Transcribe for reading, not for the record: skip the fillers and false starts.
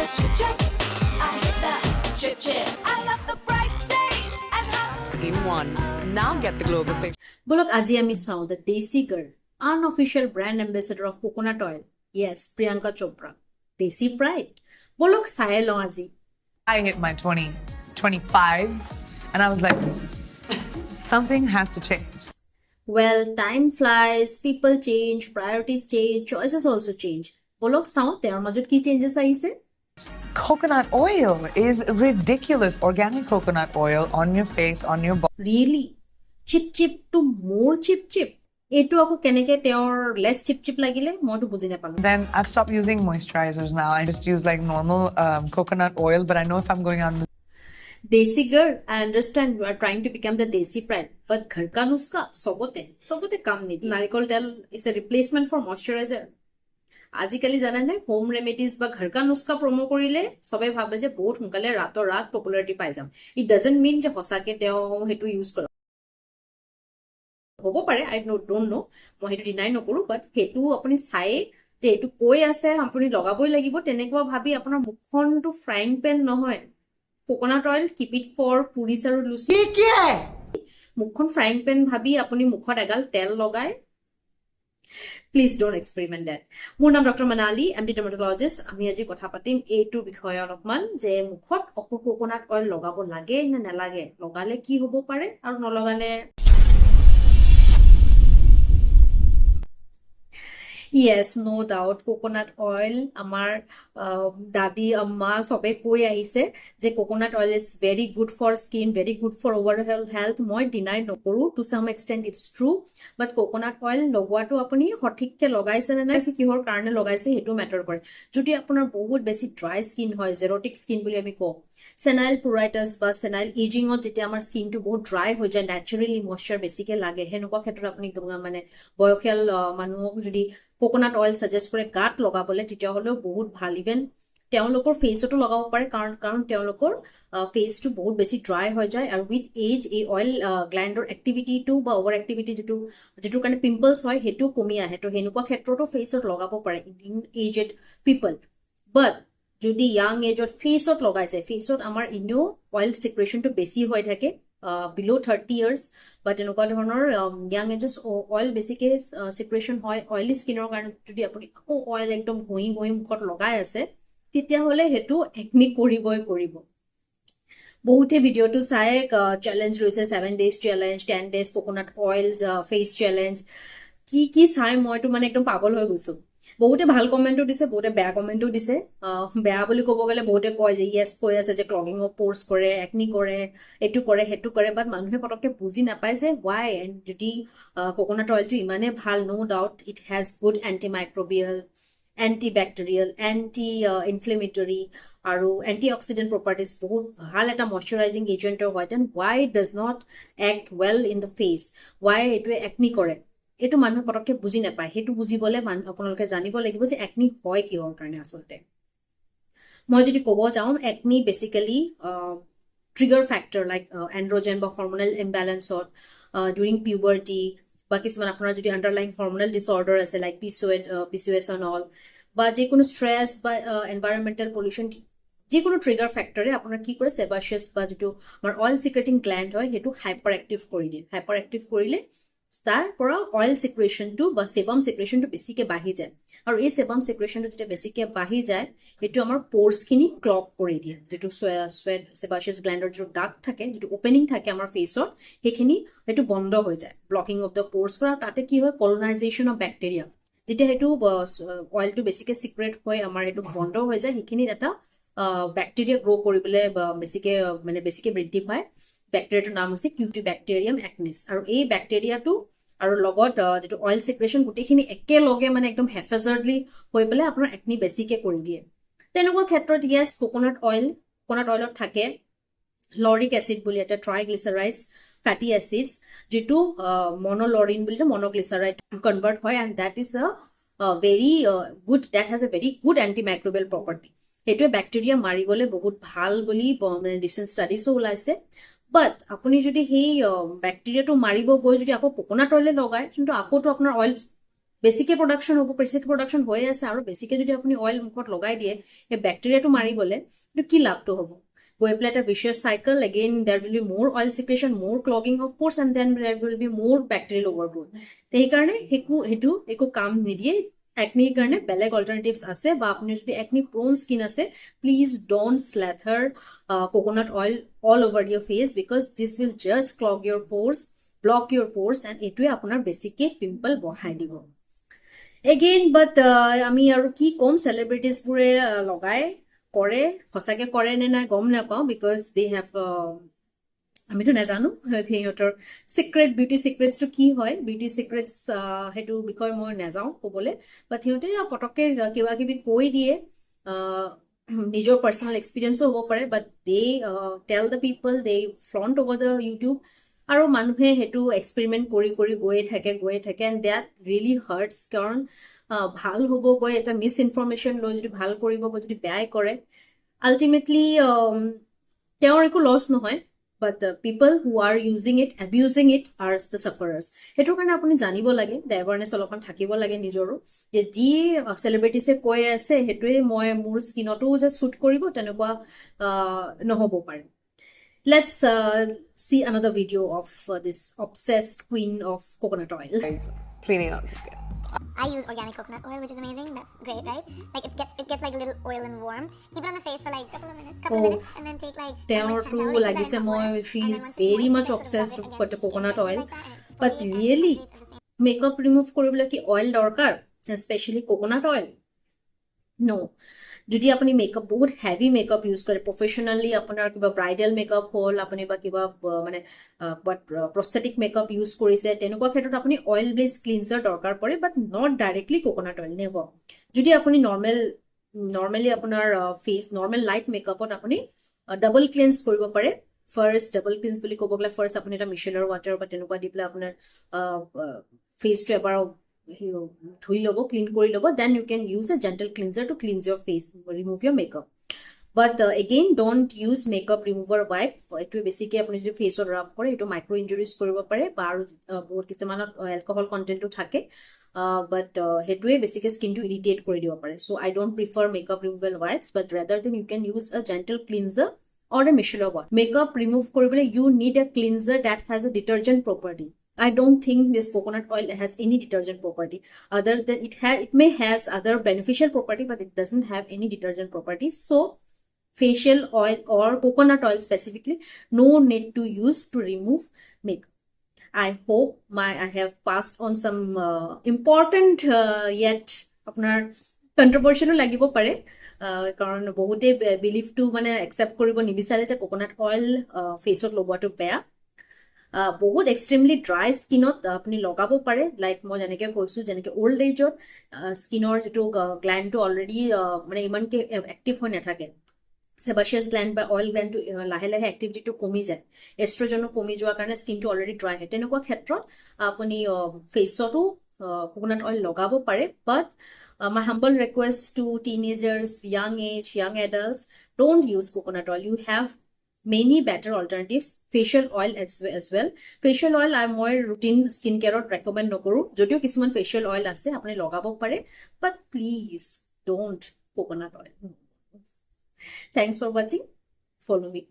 chip chip. I hit the chip chip. I love the bright days and how the In one. Now get the global picture. বলক আজি আমি চাওঁ the desi girl unofficial brand ambassador of coconut oil yes Priyanka Chopra desi pride বলক চাই লওঁ আজি I hit my 25s and I was like, something has to change. Well, time flies, people change, priorities change, choices also change. বলক চাওঁ তেওঁৰ মাজত কি changes আহিছে Coconut oil is ridiculous. Organic coconut oil on your face, on your body. Really cheap cheap to more cheap চিপ এইটো আকৌ কেনেকৈ তেওঁৰ লেছ চিপ চিপ লাগিলে মইতো বুজি নাপালোঁ Then I've stopped using moisturizers now. I just use like normal coconut oil. But I know if I'm going out, Desi girl, I understand you are trying to become the Desi pride, but घर का नुस्खा सबोते काम नहीं दिए नारिकल तेल is a replacement for moisturizer আজিকালি জানা নে হোম ৰেমেডিজ বা ঘৰ কা নুস্খা প্ৰমো কৰিলে সবে ভাবে যে বহুত সোনকালে ৰাতৰ ৰাত পপুলাৰিটি পাই যাম ইট ডাজন্ট মিন যে সঁচাকে তেওঁ হেতু ইউজ কৰে হ'ব পাৰে আই ডোন্ট নো মই হেতু ডিনাই নকৰো বাট হেতু আপুনি চাই যে এইটো কৈ আছে আপুনি লগাবই লাগিব তেনেকুৱা ভাবি আপোনাৰ মুখখনটো ফ্ৰাইং পেন নহয় coconut oil keep it for পুৰিছ আৰু লুচি মুখখন ফ্ৰাইং পেন ভাবি আপুনি মুখত এগাল তেল লগাই প্লিজ ডোন্ট এক্সপেৰিমেণ্ট ডেট মোৰ নাম ডক্টৰ মনালী এম ডি ডাৰ্মাটলজিষ্ট আমি আজি কথা পাতিম এইটোৰ বিষয়ে অলপমান যে মুখত কোকোনাট অইল লগাব লাগে নে নালাগে লগালে কি হ'ব পাৰে আৰু নলগালে Yes, no doubt. Coconut oil, আমাৰ দাদি আম্মা সবে কৈ আহিছে যে coconut oil is very good for skin, very good for overall health. মই ডিনাই নকৰো to some extent it's true, but coconut oil লগোৱাটো আপুনি সঠিককে লগাইছে নে নাই কিহৰ কাৰণে লগাইছে সেইটো মেটাৰ কৰে যদি আপোনাৰ বহুত বেছি ড্ৰাই স্কিন হয় জেৰটিক স্কিন বুলি আমি কওঁ সেনাইল প্ৰুৰাইটাছ বা সেনাইল এজিঙত যেতিয়া আমাৰ স্কিনটো বহুত ড্ৰাই হৈ যায় নেচাৰেলি মইশ্চাৰ বেছিকে লাগে সেনেকুৱা ক্ষেত্ৰত আপুনি মানে বয়সীয়াল মানুহক যদি কোকোনাট অইল সাজেষ্ট কৰে গাত লগাবলে তেতিয়াহ'লেও বহুত ভাল ইভেন তেওঁলোকৰ ফেচতো লগাব পাৰে কাৰণ তেওঁলোকৰ ফেচটো বহুত বেছি ড্ৰাই হৈ যায় আৰু উইথ এজ এই অইল গ্ল্যাণ্ডৰ এক্টিভিটিটো বা অভাৰ এক্টিভিটি যিটো কাৰণে পিম্পলছ হয় সেইটো কমি আহে তো সেনেকুৱা ক্ষেত্ৰতো ফেচত লগাব পাৰে ইন এজড পিপল বাট যদি ইয়াং এজত ফেচত লগাইছে ফেচত আমাৰ ইনো অইল সিক্ৰেশনটো বেছি হৈ থাকে বিলো 30 ইয়াৰ্ছ বা তেনেকুৱা ধৰণৰ ইয়াং এজত অইল বেছিকে সিক্ৰেশন হয় অইলি স্কিনৰ কাৰণে যদি আপুনি আকৌ অইল একদম ঘঁহি মুখত লগাই আছে তেতিয়াহ'লে সেইটো একনি কৰিব বহুতে ভিডিঅ'টো চাই চেলেঞ্জ লৈছে 7 days challenge 10 days coconut oil face challenge কি চাই মইতো মানে একদম পাগল হৈ গৈছো বহুতে ভাল কমেণ্টো দিছে বহুতে বেয়া কমেণ্টো দিছে বেয়া বুলি ক'ব গ'লে বহুতে কয় যে ইয়েছ কৈ আছে যে ক্লগিং অফ প'ৰ্ছ কৰে একনি কৰে এইটো কৰে সেইটো কৰে বাট মানুহে পটককৈ বুজি নাপায় যে ৱাই যদি কোকোনাট অইলটো ইমানে ভাল no' doubt it has good antimicrobial antibacterial anti inflammatory আৰু এণ্টি অক্সিডেণ্ট প্ৰপাৰ্টিজ বহুত ভাল এটা মইশ্চাৰাইজিং এজেণ্টৰ হয় then why does not act well in the face why এইটোৱে একনি কৰে এইটো মানুহে পটককে বুজি নাপায় সেইটো বুজিবলৈ আপোনালোকে জানিব লাগিব যে একনি হয় কিহৰ কাৰণে আচলতে মই যদি ক'ব যাওঁ acne basically trigger factor like androgen বা হৰমনেল ইমবেলেঞ্চত ডিউৰিং পিউবাৰ্টি বা কিছুমান আপোনাৰ যদি আণ্ডাৰলাইং হৰমনেল ডিছঅৰ্ডাৰ আছে লাইক পিচিঅ'এছ এণ্ড অল বা যিকোনো ষ্ট্ৰেছ বা এনভাইৰনমেণ্টেল পলিউশ্যন যিকোনো ট্ৰিগাৰ ফেক্টৰে আপোনাৰ কি কৰে সেবাচিয়াছ বা যিটো আমাৰ অইল চিক্ৰেটিং গ্ল্যাণ্ড হয় সেইটো হাইপাৰ এক্টিভ কৰি দিয়ে হাইপাৰ এক্টিভ কৰিলে তাৰ পৰা অইল সিক্ৰেশনটো বা সেবাম সিক্ৰেশনটো বেছিকে বাঢ়ি যায় আৰু এই সেবাম সিক্ৰেশনটো যেতিয়া বেছিকে বাঢ়ি যায় সেইটো আমাৰ প'ৰ্ছখিনি ক্লগ কৰি দিয়ে যিটো সেবাচিয়াছ গ্ল্যাণ্ডৰ যিটো ডাক থাকে যিটো অপেনিং থাকে আমাৰ ফেচৰ সেইখিনি সেইটো বন্ধ হৈ যায় ব্লকিং অফ দ্য প'ৰ্ছ কৰা তাতে কি হয় কলনাইজেশ্যন অফ বেক্টেৰিয়া যেতিয়া সেইটো অইলটো বেছিকে সিক্ৰেট হৈ আমাৰ সেইটো বন্ধ হৈ যায় সেইখিনিত এটা বেক্টেৰিয়া গ্ৰ' কৰিবলৈ বেছিকে বৃদ্ধি পায় বেক্টেৰিয়াটোৰ নাম হৈছে কিউটিবেক্টেৰিয়াম একনিছ আৰু এই বেক্টেৰিয়াটো আৰু লগত যিটো অইল সিক্ৰেশন গোটেইখিনি একেলগে মানে একদম হেফাজাৰ্ডলি হৈ পেলাই আপোনাৰ একনি বেছিকে কৰি দিয়ে তেনেকুৱা ক্ষেত্ৰত ইয়েছ কোকোনাট অইলত থাকে লৰিক এচিড বুলি এটা ট্ৰাইগ্লিচাৰাইডছ ফেটি এচিডছ যিটো মন'লৰিন বুলি মন'গ্লিচাৰাইড কনভাৰ্ট হয় and that is very good that has a very good antimicrobial property সেইটোৱে বেক্টেৰিয়া মাৰিবলৈ বহুত ভাল বুলি ৰিচেণ্ট ষ্টাডিজো ওলাইছে বাট আপুনি যদি সেই বেক্টেৰিয়াটো মাৰিব গৈ যদি আকৌ কোকোনাট অইলে লগায় কিন্তু আকৌতো আপোনাৰ অইল বেছিকে প্ৰডাকশ্যন হ'ব, বেছিকে প্ৰডাকশ্যন হৈ আছে আৰু বেছিকে যদি আপুনি অইল মুখত লগাই দিয়ে সেই বেক্টেৰিয়াটো মাৰিবলৈ, এইটো কি লাভটো হ'ব? গৈ পেলাই এটা vicious cycle, again there will be more oil secretion, more clogging of pores, and then there will be more bacterial overgrowth. সেইকাৰণে সেইটো একো কাম নিদিয়ে। একনিৰ কাৰণে বেলেগ অল্টাৰনেটিভছ আছে, বা আপুনি যদি একনি প্ৰোন স্কিন আছে, please don't slather coconut oil all over your face, because this will just clog your pores, block your pores, and এইটোৱে আপোনাৰ বেছিকে পিম্পল বঢ়াই দিব। এগেইন বাট আমি আৰু কি ক'ম, চেলিব্ৰিটিজবোৰে লগাই কৰে, সঁচাকৈ কৰে নে নাই গম নাপাওঁ, বিকজ দে হেভ, আমিতো নাজানো সিহঁতৰ চিক্ৰেট, বিউটি চিক্ৰেটছটো কি হয়, বিউটি চিক্ৰেটছ সেইটো বিষয়ে মই নাযাওঁ ক'বলৈ, বাট সিহঁতে পটককৈ কিবা কিবি কৈ দিয়ে, নিজৰ পাৰ্চনেল এক্সপিৰিয়েঞ্চো হ'ব পাৰে, but they tell the people, they flaunt over the YouTube, আৰু মানুহে সেইটো এক্সপেৰিমেণ্ট কৰি কৰি গৈয়ে থাকে, এণ্ড দেট ৰিয়েলি হাৰ্টছ, কাৰণ ভাল হ'ব গৈ এটা মিছ ইনফৰমেশ্যন লৈ যদি ভাল কৰিব গৈ যদি বেয়াই কৰে, আল্টিমেটলি তেওঁৰ একো লছ নহয়, but people who are using it, abusing it are the sufferers. সেইটোৰ কাৰণে আপুনি জানিব লাগে, দ্য এৱাৰনেছ অলপমান থাকিব লাগে নিজৰো, যে যি চেলিব্ৰিটিছে কৈ আছে সেইটোৱে মই মোৰ স্কিনতো যে শ্বুট কৰিব তেনেকুৱা নহ'ব পাৰে। Let's see another video of this obsessed queen of coconut oil. Cleaning up the skin. I use organic coconut oil, which is amazing. That's great, right? Like it gets like a little oil and warm. Keep it on the face for like couple of minutes, and then take like তেওঁৰতো লাগিছে মই she is very much obsessed with the coconut oil, but really makeup remove কৰিবলৈ কি oil দৰকাৰ, especially coconut oil? No. যদি আপুনি makeup বহুত heavy makeup use কৰে, professionally আপোনাৰ কিবা ব্ৰাইডেল মেকআপ হ'ল, আপুনি বা কিবা মানে প্ৰস্থেটিক মেকআপ ইউজ কৰিছে, তেনেকুৱা ক্ষেত্ৰত আপুনি অইল বেছ ক্লিনজাৰ দৰকাৰ পৰে, but not directly coconut oil never. যদি আপুনি নৰ্মেলি আপোনাৰ ফেচ নৰ্মেল লাইট মেকআপত আপুনি ডাবল ক্লিনজ কৰিব পাৰে। ফাৰ্ষ্ট ডাবল ক্লিনজ বুলি ক'ব গ'লে ফাৰ্ষ্ট আপুনি এটা মিচেলাৰ ৱাটাৰ বা তেনেকুৱা দি পেলাই আপোনাৰ ফেচটো এবাৰ ধুই ল'ব, ক্লিন কৰি ল'ব, then you can use a gentle cleanser to cleanse your face, remove your makeup. But again don't use makeup remover wipe, এইটোৱে বেছিকৈ আপুনি যদি ফেচত ৰাব কৰে এইটো মাইক্ৰ' ইঞ্জুৰিজ কৰিব পাৰে, বা আৰু বহুত কিছুমানত এলকহল কণ্টেণ্টো থাকে, বাট সেইটোৱে বেছিকৈ স্কিনটো ইৰিটেট কৰি দিব পাৰে। So' I don't prefer makeup removal wipes, but rather than you can use a gentle cleanser or a micellar water. Makeup remove কৰিবলৈ you need a cleanser that has a detergent property. I don't think this coconut oil has any detergent property, other than it may has other beneficial property, but it doesn't have any detergent property. So facial oil or coconut oil specifically, no need to use to remove makeup. I hope I have passed on some important yet আপোনাৰ controversial লাগিব পাৰে, কাৰণ বহুতে বিলিভটো মানে accept কৰিব নিবিচাৰে যে coconut oil ফেচত লগোৱাটো বেয়া। বহুত এক্সট্ৰিমলি ড্ৰাই স্কিনত আপুনি লগাব পাৰে, লাইক মই যেনেকৈ কৈছোঁ, যেনেকৈ অল্ড এজত স্কিনৰ যিটো গ্লেণ্ডটো অলৰেডি মানে ইমানকৈ এক্টিভ হৈ নাথাকে, সেবাচিয়াছ গ্লেণ্ড বা অইল গ্লেণ্ডটো লাহে লাহে এক্টিভিটিটো কমি যায়, এষ্ট্ৰজনো কমি যোৱাৰ কাৰণে স্কিনটো অলৰেডি ড্ৰাই হয়, তেনেকুৱা ক্ষেত্ৰত আপুনি ফেচতো coconut oil লগাব পাৰে। But my humble request to teenagers, young adults, don't use coconut oil. You have many better alternatives. Facial oil as well. Facial oil মই routine skin careত recommend নকৰোঁ, যদিও কিছুমান facial oil আছে আপুনি লগাব পাৰে, but please don't coconut oil. Thanks for watching. Follow me.